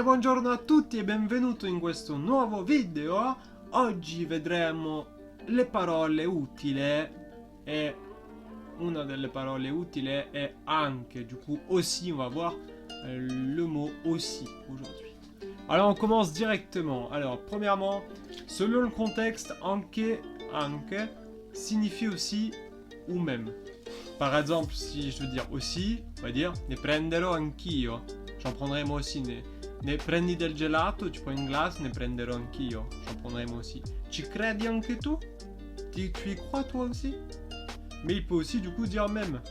buongiorno a tutti e benvenuto in questo nuovo video. Oggi vedremo le parole utili et una delle parole utili est anche. Du coup aussi on va voir le mot aussi aujourd'hui. Alors on commence directement. Alors premièrement, selon le contexte, anche signifie aussi ou même. Par exemple, si je veux dire aussi, on va dire ne prenderò anch'io. J'en prendrai moi aussi. Ne prendi del gelato, tu prends une glace, ne prenderò anch'io. J'en prendrai moi aussi. Ci credi anche tu? Tu y crois toi aussi? Mais il peut aussi du coup dire même.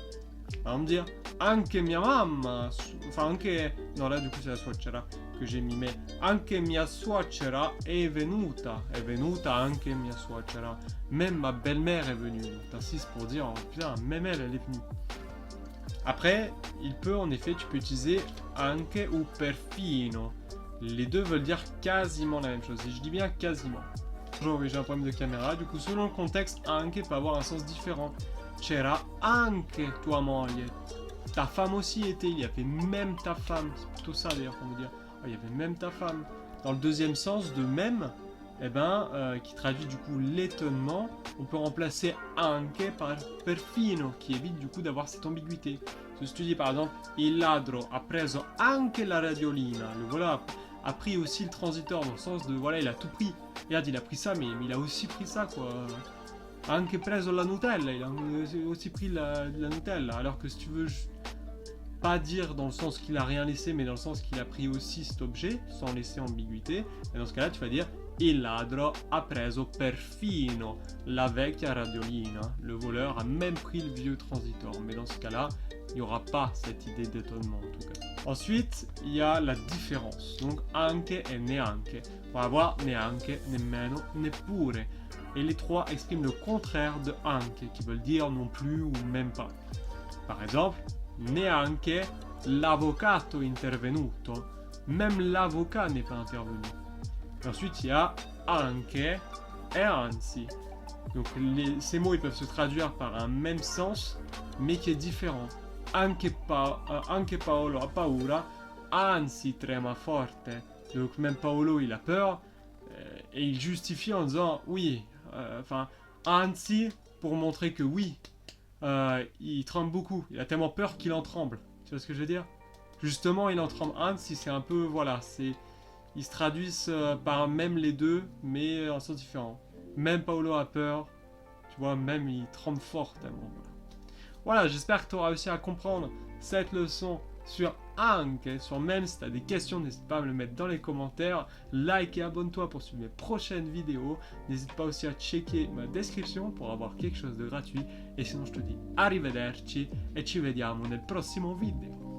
Par exemple dire anche mia mamma. Enfin anche... Non là du coup c'est la suocera que j'ai mis. Mais anche mia suocera è venuta. È venuta anche mia suocera. Même ma belle-mère est venue. Donc t'insistes pour dire oh, putain même elle est venue. Après, il peut en effet, tu peux utiliser anche ou perfino. Les deux veulent dire quasiment la même chose. Et je dis bien quasiment. Bonjour, oui, j'ai un problème de caméra. Du coup, selon le contexte, anche peut avoir un sens différent. C'era anche tua moglie. Ta femme aussi était. Il y avait même ta femme. C'est plutôt ça d'ailleurs qu'on veut dire. Oh, il y avait même ta femme. Dans le deuxième sens de même, eh ben, qui traduit du coup l'étonnement, on peut remplacer anche par perfino, qui évite du coup d'avoir cette ambiguïté. Si tu dis par exemple, il ladro ha preso anche la radiolina, le voilà a pris aussi le transiteur dans le sens de voilà il a tout pris. Regarde il a pris ça mais il a aussi pris ça quoi. Anche preso la Nutella, il a aussi pris la Nutella. Alors que si tu veux pas dire dans le sens qu'il a rien laissé mais dans le sens qu'il a pris aussi cet objet sans laisser ambiguïté, et dans ce cas là tu vas dire il ladro ha preso perfino la vecchia radiolina. Le voleur a même pris le vieux transitor. Mais dans ce cas-là, il n'y aura pas cette idée d'étonnement en tout cas. Ensuite, il y a la différence. Donc anche et neanche. On va avoir neanche, nemmeno, neppure. Et les trois expriment le contraire de anche, qui veulent dire non plus ou même pas. Par exemple, neanche l'avvocato intervenuto. Même l'avocat n'est pas intervenu. Ensuite, il y a anche et anzi. Donc ces mots ils peuvent se traduire par un même sens, mais qui est différent. Anche Paolo ha paura, anzi trema forte. Donc même Paolo il a peur, et il justifie en disant oui, enfin anzi pour montrer que oui, il tremble beaucoup. Il a tellement peur qu'il en tremble. Tu vois ce que je veux dire? Justement, il en tremble. Anzi, c'est un peu voilà, c'est ils se traduisent par même les deux, mais en sens différent. Même Paolo a peur, tu vois, même il tremble fort tellement. Voilà, j'espère que tu auras réussi à comprendre cette leçon sur anche, sur même. Si tu as des questions, n'hésite pas à me le mettre dans les commentaires. Like et abonne-toi pour suivre mes prochaines vidéos. N'hésite pas aussi à checker ma description pour avoir quelque chose de gratuit. Et sinon, je te dis arrivederci et ci vediamo nel prossimo video.